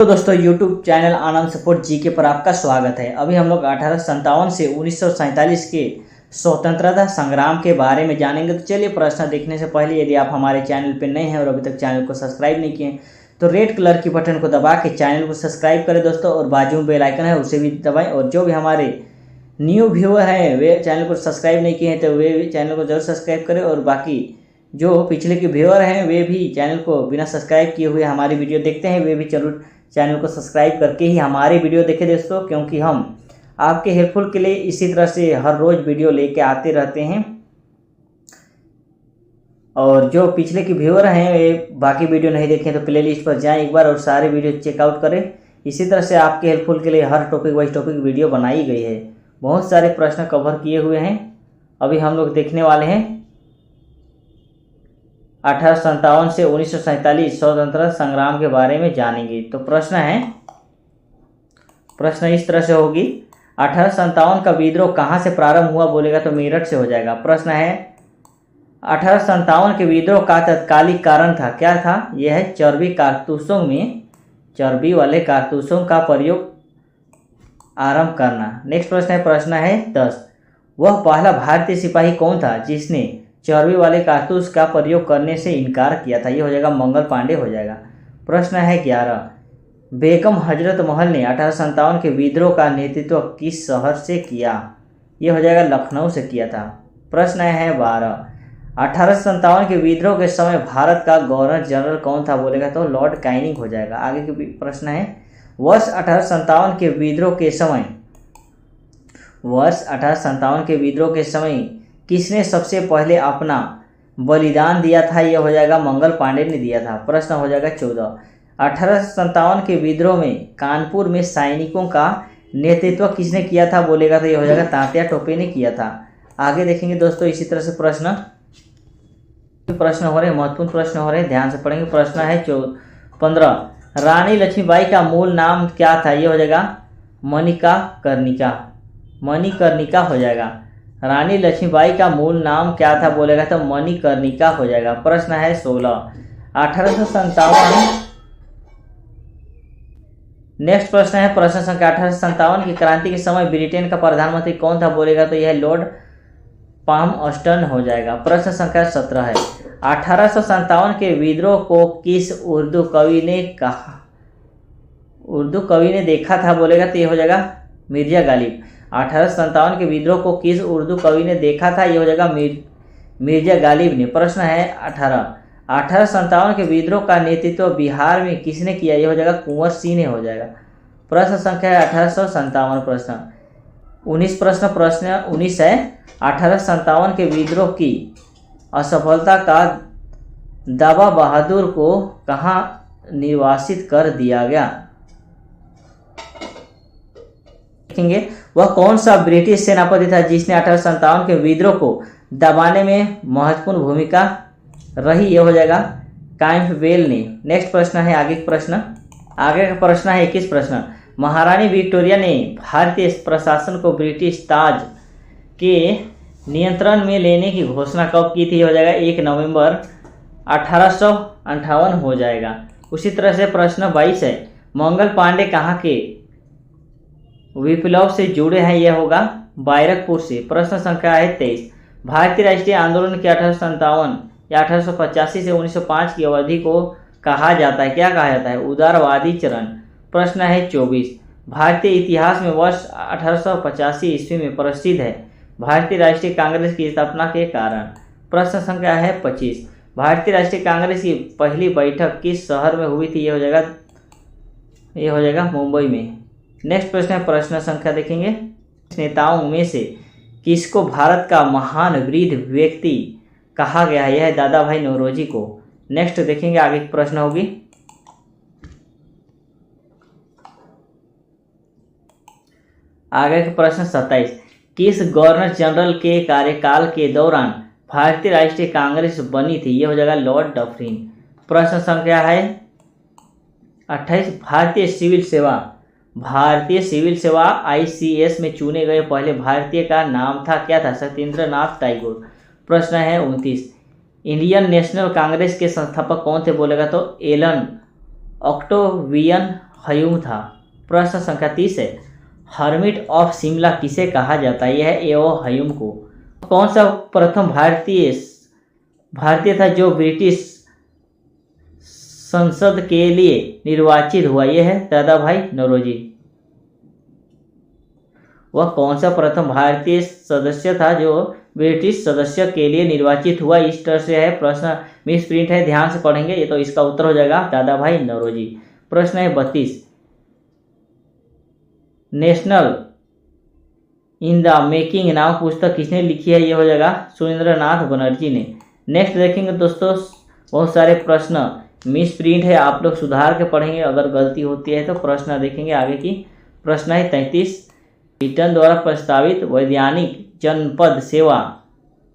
तो दोस्तों YouTube channel आनंद support GK पर आपका स्वागत है। अभी हम लोग 1857 से 1947 के स्वतंत्रता संग्राम के बारे में जानेंगे। तो चलिए, प्रश्न देखने से पहले यदि आप हमारे चैनल पर नए हैं और अभी तक चैनल को सब्सक्राइब नहीं किए तो रेड कलर की बटन को दबा के चैनल को सब्सक्राइब करें दोस्तों, और बाजू में बेल आइकन है उसे भी दबाएं। और जो भी हमारे न्यू व्यूअर हैं वे चैनल को सब्सक्राइब नहीं किए हैं तो वे चैनल को जरूर सब्सक्राइब करें, और बाकी जो पिछले के व्यूअर हैं वे भी चैनल को बिना सब्सक्राइब किए हुए हमारी वीडियो देखते हैं, वे भी जरूर चैनल को सब्सक्राइब करके ही हमारी वीडियो देखें दोस्तों, क्योंकि हम आपके हेल्पफुल के लिए इसी तरह से हर रोज़ वीडियो लेके आते रहते हैं। और जो पिछले के व्यूअर हैं वे बाकी वीडियो नहीं देखें तो प्ले लिस्ट पर जाएं एक बार और सारे वीडियो चेकआउट करें। इसी तरह से आपके हेल्पफुल के लिए हर टॉपिक वाइज टॉपिक वीडियो बनाई गई है। बहुत सारे प्रश्न कवर किए हुए हैं। अभी हम लोग देखने वाले हैं 1857 से 1947 स्वतंत्रता संग्राम के बारे में जानेंगे। तो प्रश्न इस तरह से होगी, 1857 का विद्रोह कहाँ से प्रारंभ हुआ बोलेगा तो मेरठ से हो जाएगा। प्रश्न है 1857 के विद्रोह का तत्कालिक कारण था, क्या था? यह है चर्बी वाले कारतूसों का प्रयोग आरंभ करना। नेक्स्ट प्रश्न है 10, वह पहला भारतीय सिपाही कौन था जिसने चर्बी वाले कारतूस का प्रयोग करने से इनकार किया था? ये हो जाएगा मंगल पांडे हो जाएगा। प्रश्न है 11, बेगम हजरत महल ने 1857 के विद्रोह का नेतृत्व किस शहर से किया? ये हो जाएगा लखनऊ से किया था। प्रश्न है 12, 1857 के विद्रोह के समय भारत का गवर्नर जनरल कौन था बोलेगा तो लॉर्ड कैनिंग हो जाएगा। आगे के प्रश्न है, वर्ष 1857 के विद्रोह के समय किसने सबसे पहले अपना बलिदान दिया था? यह हो जाएगा मंगल पांडे ने दिया था। प्रश्न हो जाएगा 14, 1857 के विद्रोह में कानपुर में सैनिकों का नेतृत्व किसने किया था बोलेगा तो यह हो जाएगा तात्या टोपे ने किया था। आगे देखेंगे दोस्तों इसी तरह से प्रश्न हो रहे हैं, महत्वपूर्ण प्रश्न हो रहे हैं, ध्यान से पढ़ेंगे। प्रश्न है 15, रानी लक्ष्मीबाई का मूल नाम क्या था? यह हो जाएगा मणिकर्णिका हो जाएगा। रानी लक्ष्मीबाई का मूल नाम क्या था बोलेगा तो मणिकर्णिका हो जाएगा। प्रश्न है 16, 1857 नेक्स्ट प्रश्न है प्रश्न संख्या 1857 की क्रांति के समय ब्रिटेन का प्रधानमंत्री कौन था बोलेगा तो यह लॉर्ड पाल्मस्टन हो जाएगा। प्रश्न संख्या 17 है, 1857 के विद्रोह को किस उर्दू कवि ने देखा था बोलेगा तो यह हो जाएगा मिर्जा गालिब। 1857 के विद्रोह को किस उर्दू कवि ने देखा था? यह हो जाएगा मिर्जा गालिब ने। प्रश्न है 18, 1857 के विद्रोह का नेतृत्व बिहार में किसने किया? यह हो जाएगा कुंवर सिंह ने हो जाएगा। प्रश्न संख्या है 1857 प्रश्न 19 है, 1857 के विद्रोह की असफलता का दावा बहादुर को कहाँ निर्वासित कर दिया गया? देखेंगे, वह कौन सा ब्रिटिश सेनापति था जिसने 1857 के विद्रोह को दबाने में महत्वपूर्ण भूमिका रही? यह हो जाएगा कैंपबेल ने। नेक्स्ट प्रश्न है आगे का प्रश्न है 21 प्रश्न, महारानी विक्टोरिया ने भारतीय प्रशासन को ब्रिटिश ताज के नियंत्रण में लेने की घोषणा कब की थी? हो जाएगा 1 नवंबर 1858 हो जाएगा। उसी तरह से प्रश्न 22 है, मंगल पांडे कहाँ के विप्लव से जुड़े हैं? यह होगा बैरकपुर से। प्रश्न संख्या है 23, भारतीय राष्ट्रीय आंदोलन के 1857 या 1885 से 1905 की अवधि को कहा जाता है, क्या कहा जाता है? उदारवादी चरण। प्रश्न है 24, भारतीय इतिहास में वर्ष 1885 ईस्वी में प्रसिद्ध है भारतीय राष्ट्रीय कांग्रेस की स्थापना के कारण। प्रश्न संख्या है 25, भारतीय राष्ट्रीय कांग्रेस की पहली बैठक किस शहर में हुई थी? यह हो जाएगा मुंबई में। नेक्स्ट प्रश्न है प्रश्न संख्या देखेंगे, नेताओं में से किसको भारत का महान वृद्ध व्यक्ति कहा गया है? यह है दादा भाई नौरोजी को। नेक्स्ट देखेंगे आगे की प्रश्न होगी, आगे का प्रश्न 27, किस गवर्नर जनरल के कार्यकाल के दौरान भारतीय राष्ट्रीय कांग्रेस बनी थी? यह हो जाएगा लॉर्ड डफरिन। प्रश्न संख्या है 28, भारतीय सिविल सेवा ICS में चुने गए पहले भारतीय का नाम था, क्या था? सत्येंद्र नाथ टैगोर। प्रश्न है 29, इंडियन नेशनल कांग्रेस के संस्थापक कौन थे बोलेगा तो एलन ऑक्टेवियन ह्यूम था। प्रश्न संख्या 30 है, हर्मिट ऑफ शिमला किसे कहा जाता है? यह है एओ ह्यूम को। कौन सा प्रथम भारतीय था जो ब्रिटिश संसद के लिए निर्वाचित हुआ? यह है दादा भाई नौरोजी। वह कौन सा प्रथम भारतीय सदस्य था जो ब्रिटिश सदस्य के लिए निर्वाचित हुआ? इस तरह से है प्रश्न, मिस प्रिंट है, ध्यान से पढ़ेंगे। ये तो इसका उत्तर हो जाएगा दादा भाई नौरोजी। प्रश्न है 32, नेशनल इन द मेकिंग नाम पुस्तक किसने लिखी है? ये हो जाएगा सुरेंद्रनाथ बनर्जी ने। नेक्स्ट देखेंगे दोस्तों, बहुत सारे प्रश्न मिस प्रिंट है, आप लोग सुधार के पढ़ेंगे, अगर गलती होती है तो प्रश्न देखेंगे आगे की। प्रश्न है 33, ब्रिटेन द्वारा प्रस्तावित वैधानिक जनपद सेवा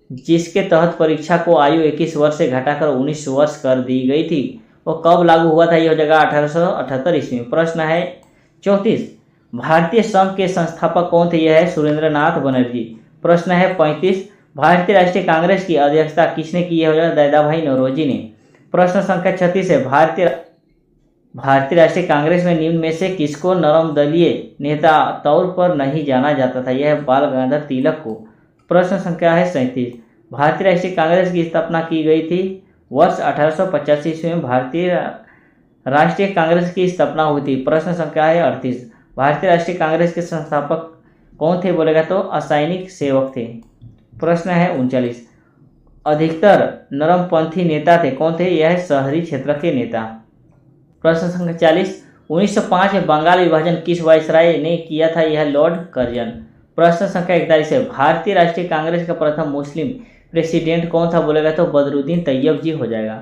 जिसके तहत परीक्षा को आयु 21 वर्ष से घटाकर 19 वर्ष कर दी गई थी, वो कब लागू हुआ था? ये हो जाएगा 1878 ईस्वी में। प्रश्न है 34, भारतीय संघ के संस्थापक कौन थे? यह है सुरेंद्रनाथ बनर्जी। प्रश्न है 35, भारतीय राष्ट्रीय कांग्रेस की अध्यक्षता किसने की? यह हो जाएगा दादा भाई नौरोजी ने। प्रश्न संख्या 36 है, भारतीय राष्ट्रीय कांग्रेस में निम्न में से किसको नरम दलीय नेता तौर पर नहीं जाना जाता था? यह है बाल गंगाधर तिलक को। प्रश्न संख्या है 37, भारतीय राष्ट्रीय कांग्रेस की स्थापना की गई थी वर्ष 1885 ईस्वी में भारतीय राष्ट्रीय कांग्रेस की स्थापना हुई थी। प्रश्न संख्या है 38, भारतीय राष्ट्रीय कांग्रेस के संस्थापक कौन थे? बोलेगा तो असैनिक सेवक थे। प्रश्न है 39, अधिकतर नरमपंथी नेता थे, कौन थे? यह शहरी क्षेत्र के नेता। प्रश्न संख्या 40, 1905 में बंगाल विभाजन किस वायसराय ने किया था? यह लॉर्ड कर्जन। प्रश्न संख्या 41 है, भारतीय राष्ट्रीय कांग्रेस का प्रथम मुस्लिम प्रेसिडेंट कौन था? बोलेगा तो बदरुद्दीन तैयब जी हो जाएगा।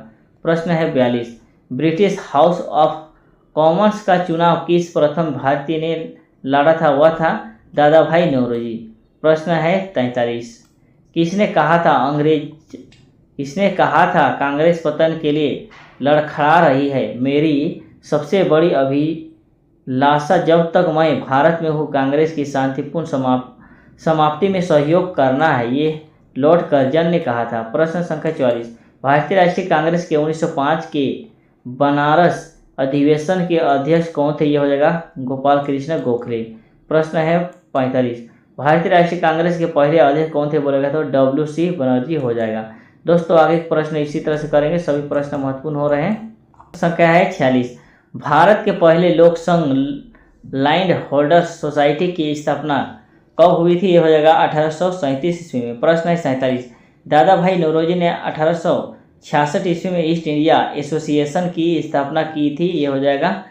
प्रश्न है 42, ब्रिटिश हाउस ऑफ कॉमन्स का चुनाव किस प्रथम भारतीय ने लड़ा था? वह था दादा भाई नौरोजी। प्रश्न है 43, किसने कहा था कांग्रेस पतन के लिए लड़खड़ा रही है? मेरी सबसे बड़ी अभिलाषा जब तक मैं भारत में हूँ कांग्रेस की शांतिपूर्ण समाप्ति में सहयोग करना है, ये लॉर्ड कर्जन ने कहा था। प्रश्न संख्या 44, भारतीय राष्ट्रीय कांग्रेस के 1905 के बनारस अधिवेशन के अध्यक्ष कौन थे? यह हो जाएगा गोपाल कृष्ण गोखले। प्रश्न है 45, भारतीय राष्ट्रीय कांग्रेस के पहले अध्यक्ष कौन थे? बोलेगा तो WC बनर्जी हो जाएगा। दोस्तों आगे प्रश्न इसी तरह से करेंगे, सभी प्रश्न महत्वपूर्ण हो रहे हैं। संख्या है 46, भारत के पहले लोक संघ लैंड होल्डर्स सोसाइटी की स्थापना कब हुई थी? यह हो जाएगा 1837 ईस्वी में। प्रश्न है 47, दादा भाई नौरोजी ने 1866 ईस्वी में ईस्ट इंडिया एसोसिएशन की स्थापना की थी, यह हो जाएगा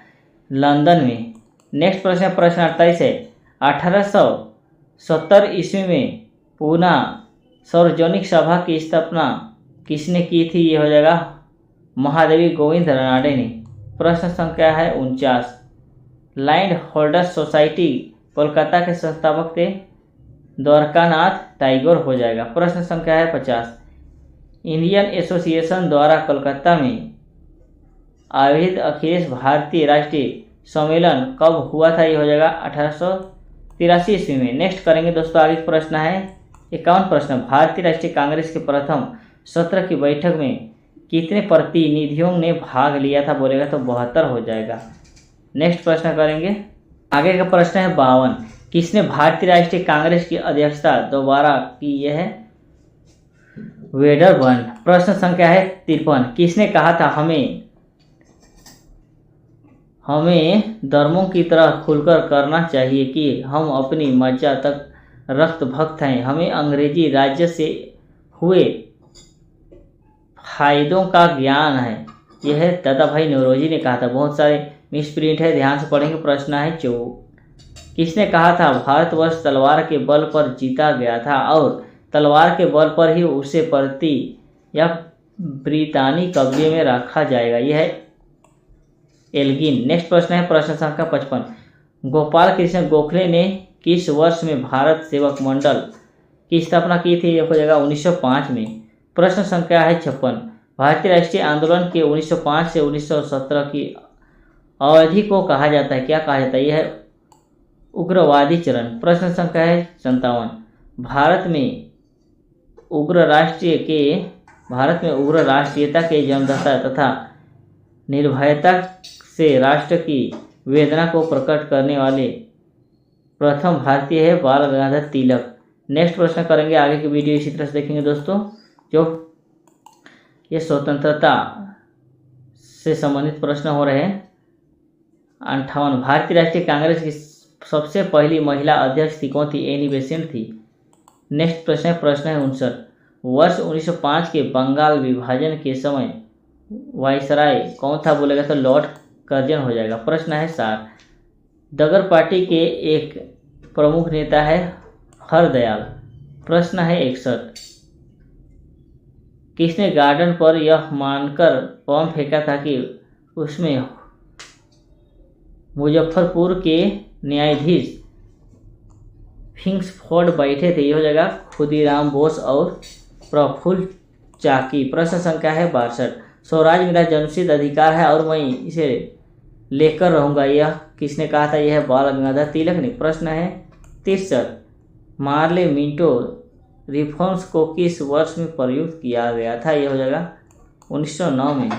लंदन में। नेक्स्ट प्रश्न है प्रश्न 48 है, 1870 ईस्वी में पूना सार्वजनिक सभा की स्थापना किसने की थी? ये हो जाएगा महादेवी गोविंद रानडे ने। प्रश्न संख्या है 49, लैंड होल्डर्स सोसाइटी कोलकाता के संस्थापक थे द्वारकानाथ टैगोर हो जाएगा। प्रश्न संख्या है 50, इंडियन एसोसिएशन द्वारा कोलकाता में आयोजित अखिलेश भारतीय राष्ट्रीय सम्मेलन कब हुआ था? ये हो जाएगा 1883 ईस्वी में। नेक्स्ट करेंगे दोस्तों आगे प्रश्न है 51 प्रश्न, भारतीय राष्ट्रीय कांग्रेस के प्रथम सत्र की बैठक में कितने प्रतिनिधियों ने भाग लिया था? बोलेगा तो 72 हो जाएगा। नेक्स्ट प्रश्न करेंगे, आगे का प्रश्न है 52, किसने भारतीय राष्ट्रीय कांग्रेस की अध्यक्षता दोबारा की? यह है वेडरबर्न। प्रश्न संख्या है 53, किसने कहा था हमें धर्मों की तरह खुलकर करना चाहिए कि हम अपनी मर्जी तक रक्त भक्त हैं, हमें अंग्रेजी राज्य से हुए फायदों का ज्ञान है? यह दादा भाई नौरोजी ने कहा था। बहुत सारे मिसप्रिंट है, ध्यान से पढ़ेंगे। प्रश्न है 54, किसने कहा था भारतवर्ष तलवार के बल पर जीता गया था और तलवार के बल पर ही उसे प्रति या ब्रितानी कब्जे में रखा जाएगा? यह है एल्गिन। नेक्स्ट प्रश्न है प्रश्न संख्या 55, गोपाल कृष्ण गोखले ने किस वर्ष में भारत सेवक मंडल की स्थापना की थी? यह हो जाएगा 1905 में। प्रश्न संख्या है 56, भारतीय राष्ट्रीय आंदोलन के 1905 से 1917 की अवधि को कहा जाता है, क्या कहा जाता है? यह है उग्रवादी चरण। प्रश्न संख्या है 57, भारत में उग्र राष्ट्रीयता के जन्मदाता तथा निर्भयता से राष्ट्र की वेदना को प्रकट करने वाले प्रथम भारतीय है बाल गंगाधर तिलक। नेक्स्ट प्रश्न करेंगे, आगे की वीडियो इसी तरह से देखेंगे दोस्तों। जो ये स्वतंत्रता से संबंधित प्रश्न हो रहे हैं। 58, भारतीय राष्ट्रीय कांग्रेस की सबसे पहली महिला अध्यक्ष थी कौन थी? एनी बेसेंट थी। नेक्स्ट प्रश्न है 59, वर्ष 1905 के बंगाल विभाजन के समय वायसराय कौन था बोलेगा तो लॉर्ड कर्जन हो जाएगा। प्रश्न है 60, डगर पार्टी के एक प्रमुख नेता है हरदयाल। प्रश्न है 61, किसने गार्डन पर यह मानकर बम फेंका था कि उसमें मुजफ्फरपुर के न्यायाधीश किंग्सफोर्ड बैठे थे? ये हो जाएगा खुदीराम बोस और प्रफुल्ल चाकी। प्रश्न संख्या है 62, स्वराज मेरा जन्मसिद्ध अधिकार है और मैं इसे लेकर रहूंगा, यह किसने कहा था? यह है बाल गंगाधर तिलक ने। प्रश्न है 63, मार्ले मिंटो रिफॉर्म्स को किस वर्ष में प्रयुक्त किया गया था? यह हो जाएगा 1909 में।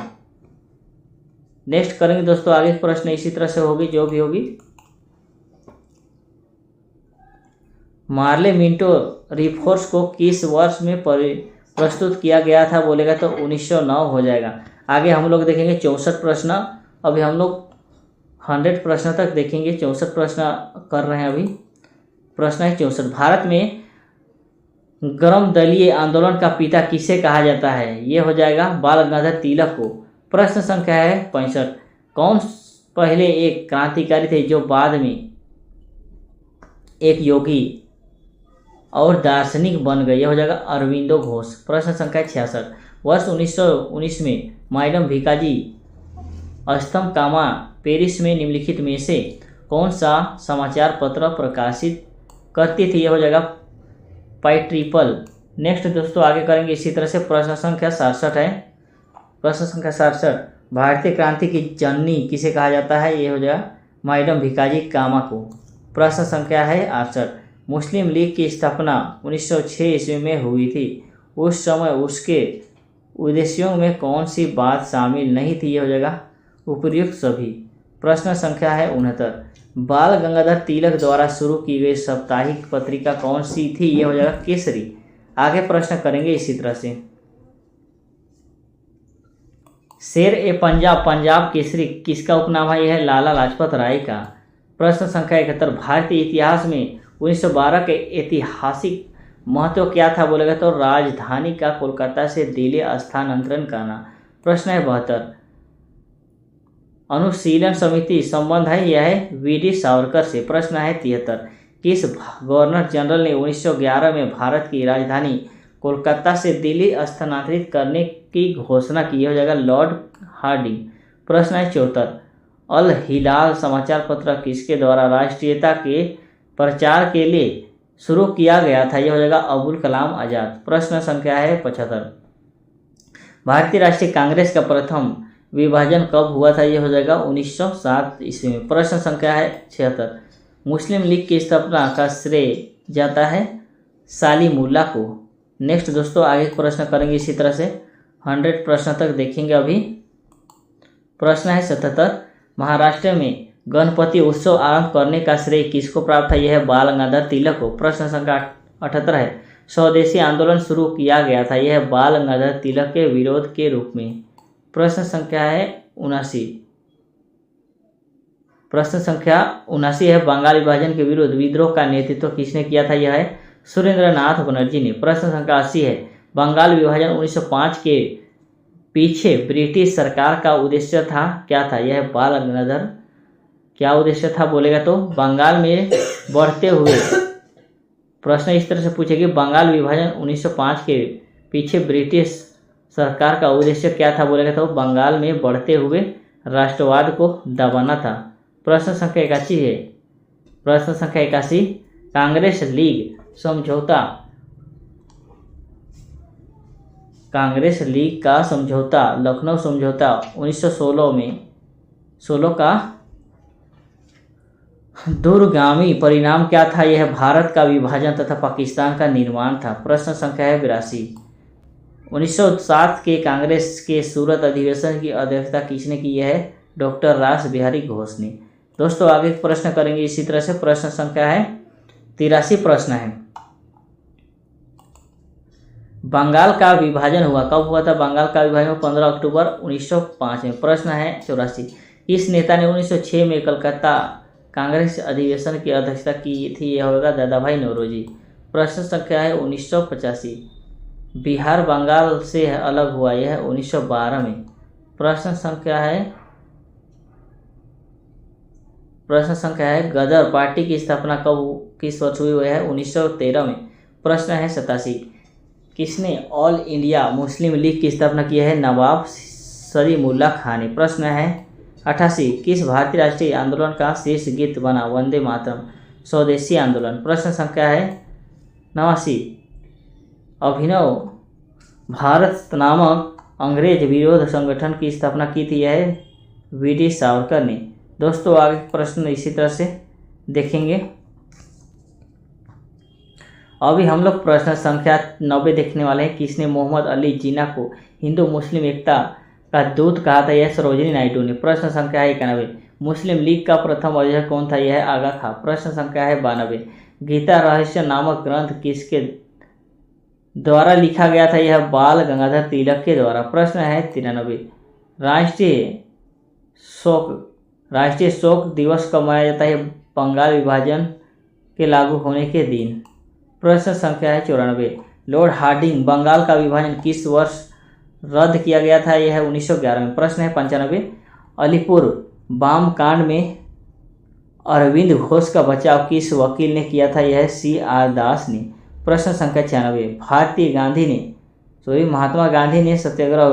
नेक्स्ट करेंगे दोस्तों, आगे प्रश्न इसी तरह से होगी जो भी होगी। मार्ले मिंटो रिफॉर्म्स को किस वर्ष में प्रस्तुत किया गया था बोलेगा तो 1909 हो जाएगा। आगे हम लोग देखेंगे 64 प्रश्न। अभी हम लोग 100 प्रश्न तक देखेंगे, 64 प्रश्न कर रहे हैं अभी। प्रश्न है 64, भारत में गर्म दलीय आंदोलन का पिता किसे कहा जाता है? ये हो जाएगा बाल गंगाधर तिलक को। प्रश्न संख्या है 65, कौन पहले एक क्रांतिकारी थे जो बाद में एक योगी और दार्शनिक बन गए? यह हो जाएगा अरविंदो घोष। प्रश्न संख्या 66, वर्ष 1919 में मैडम भिकाजी अस्तमकामा पेरिस में निम्नलिखित में से कौन सा समाचार पत्र प्रकाशित करती थी? यह हो जाएगा पाइट्रिपल। नेक्स्ट दोस्तों आगे करेंगे इसी तरह से। प्रश्न संख्या 67 है। प्रश्न संख्या 67, भारतीय क्रांति की जननी किसे कहा जाता है? ये हो जाएगा मैडम भिकाजी कामा को। प्रश्न संख्या है 68, मुस्लिम लीग की स्थापना 1906 ईस्वी में हुई थी, उस समय उसके उद्देश्यों में कौन सी बात शामिल नहीं थी? ये हो जाएगा उपर्युक्त सभी। प्रश्न संख्या है 69, बाल गंगाधर तिलक द्वारा शुरू की गई साप्ताहिक पत्रिका कौन सी थी? ये हो जाएगा केसरी। आगे प्रश्न करेंगे इसी तरह से। शेर ए पंजाब पंजाब केसरी किसका उपनाम है? यह है लाला लाजपत राय का। प्रश्न संख्या 71, भारतीय इतिहास में 1912 के ऐतिहासिक महत्व क्या था बोलेगा तो राजधानी का कोलकाता से दिल्ली स्थानांतरण करना। प्रश्न है 72, अनुशीलन समिति संबंध है? यह है वीडी सावरकर से। प्रश्न है 73, किस गवर्नर जनरल ने 1911 में भारत की राजधानी कोलकाता से दिल्ली स्थानांतरित करने की घोषणा की? यह हो जाएगा लॉर्ड हार्डिंग। प्रश्न है 74, अल हिलाल समाचार पत्र किसके द्वारा राष्ट्रीयता के प्रचार के लिए शुरू किया गया था? यह हो जाएगा अबुल कलाम आजाद। प्रश्न संख्या है 75, भारतीय राष्ट्रीय कांग्रेस का प्रथम विभाजन कब हुआ था? यह हो जाएगा 1907 ईस्वी में। प्रश्न संख्या है 76, मुस्लिम लीग की स्थापना का श्रेय जाता है सालिमुल्लाह को। नेक्स्ट दोस्तों आगे प्रश्न करेंगे इसी तरह से, 100 प्रश्न तक देखेंगे अभी। प्रश्न है 77, महाराष्ट्र में गणपति उत्सव आरंभ करने का श्रेय किसको प्राप्त है? यह है बाल गंगाधर तिलक को। प्रश्न संख्या 78 है, स्वदेशी आंदोलन शुरू किया गया था? यह है बाल गंगाधर तिलक के विरोध के रूप में। प्रश्न संख्या है 79, प्रश्न संख्या 79 है, बंगाल विभाजन के विरुद्ध विद्रोह का नेतृत्व किसने किया था? यह है सुरेंद्रनाथ बनर्जी ने। प्रश्न संख्या 80 है, बंगाल विभाजन 1905 के पीछे ब्रिटिश सरकार का उद्देश्य था क्या था? यह है बाल गंगाधर। क्या उद्देश्य था बोलेगा तो बंगाल में बढ़ते हुए, प्रश्न इस तरह से पूछेगी, बंगाल विभाजन 1905 के पीछे ब्रिटिश सरकार का उद्देश्य क्या था बोलेगा तो बंगाल में बढ़ते हुए राष्ट्रवाद को दबाना था। प्रश्न संख्या 81 है, प्रश्न संख्या 81, कांग्रेस लीग समझौता, कांग्रेस लीग का समझौता, लखनऊ समझौता 1916 में 16 का दूरगामी परिणाम क्या था? यह भारत का विभाजन तथा पाकिस्तान का निर्माण था। प्रश्न संख्या है 82, 1907 के कांग्रेस के सूरत अधिवेशन की अध्यक्षता किसने की? यह है डॉक्टर रास बिहारी घोष ने। दोस्तों आगे प्रश्न करेंगे इसी तरह से। प्रश्न संख्या है 83 प्रश्न है। बंगाल का विभाजन हुआ, कब हुआ था बंगाल का विभाजन? 15 अक्टूबर 1905 में। प्रश्न है 84, किस नेता ने 1906 में कलकत्ता कांग्रेस अधिवेशन की अध्यक्षता की थी? यह होगा दादा भाई नौरोजी। प्रश्न संख्या है 1985, बिहार बंगाल से अलग हुआ, यह 1912 में। प्रश्न संख्या है गदर पार्टी की स्थापना किस वर्ष हुई? है 1913 में। प्रश्न है 87, किसने ऑल इंडिया मुस्लिम लीग की स्थापना की है? नवाब सलीमुल्लाह खान ने। प्रश्न है 88, किस भारतीय राष्ट्रीय आंदोलन का शीर्ष गीत बना वंदे मातरम स्वदेशी आंदोलन? प्रश्न संख्या है 89, अभिनव भारत नामक अंग्रेज विरोध संगठन की स्थापना की थी? यह वीडी सावरकर ने। दोस्तों आगे प्रश्न इसी तरह से देखेंगे। अभी हम लोग प्रश्न संख्या 90 देखने वाले हैं। किसने मोहम्मद अली जिन्ना को हिंदू मुस्लिम एकता का दूत कहा था? यह सरोजिनी नायडू ने। प्रश्न संख्या है 91, मुस्लिम लीग का प्रथम अध्यक्ष कौन था? यह आगा खां। प्रश्न संख्या है 92, गीता रहस्य नामक ग्रंथ किसके द्वारा लिखा गया था? यह बाल गंगाधर तिलक के द्वारा। प्रश्न है 93, राष्ट्रीय शोक दिवस कब मनाया जाता है? बंगाल विभाजन के लागू होने के दिन। प्रश्न संख्या है 94, लॉर्ड हार्डिंग बंगाल का विभाजन किस वर्ष रद्द किया गया था? यह है 1911 में। प्रश्न है 95, अलीपुर बम कांड में अरविंद घोष का बचाव किस वकील ने किया था? यह CR दास ने। प्रश्न संख्या 96, महात्मा गांधी ने सत्याग्रह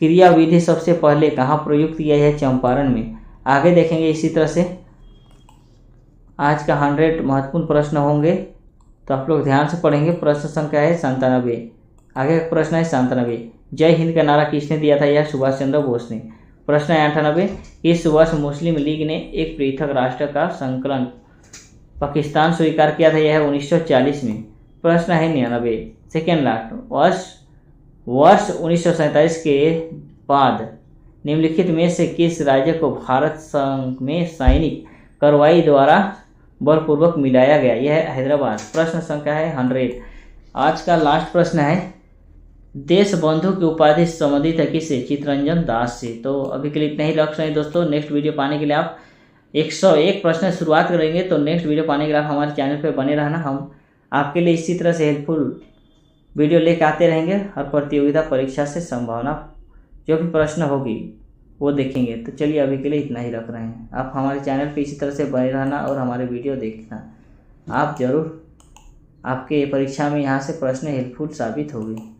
क्रियाविधि सबसे पहले कहाँ प्रयुक्त किया? है चंपारण में। आगे देखेंगे इसी तरह से। आज का 100 महत्वपूर्ण प्रश्न होंगे तो आप लोग ध्यान से पढ़ेंगे। प्रश्न संख्या है 97, आगे प्रश्न है 97, जय हिंद का नारा किसने दिया था? यह सुभाष चंद्र बोस ने। प्रश्न है 98, इस वर्ष मुस्लिम लीग ने एक पृथक राष्ट्र का संकलन पाकिस्तान स्वीकार किया था? यह है 1940 में। प्रश्न है 99, सेकेंड लास्ट, वर्ष 1947 के बाद निम्नलिखित में से किस राज्य को भारत संघ में सैनिक कार्रवाई द्वारा बलपूर्वक मिलाया गया? यह है हैदराबाद। प्रश्न संख्या है 100। आज का लास्ट प्रश्न है, देश बंधु की उपाधि संबंधित है किससे? चित्तरंजन दास से। तो अभी के लिए इतना ही रख रहे हैं दोस्तों। नेक्स्ट वीडियो पाने के लिए आप 101 प्रश्न शुरुआत करेंगे, तो नेक्स्ट वीडियो पाने के लिए आप हमारे चैनल पर बने रहना। हम आपके लिए इसी तरह से हेल्पफुल वीडियो लेकर आते रहेंगे। हर प्रतियोगिता परीक्षा से संभावना जो भी प्रश्न होगी वो देखेंगे। तो चलिए अभी के लिए इतना ही रख रहे हैं। आप हमारे चैनल पे इसी तरह से बने रहना और हमारे वीडियो देखना। आप ज़रूर आपके परीक्षा में यहाँ से प्रश्न हेल्पफुल साबित होंगे।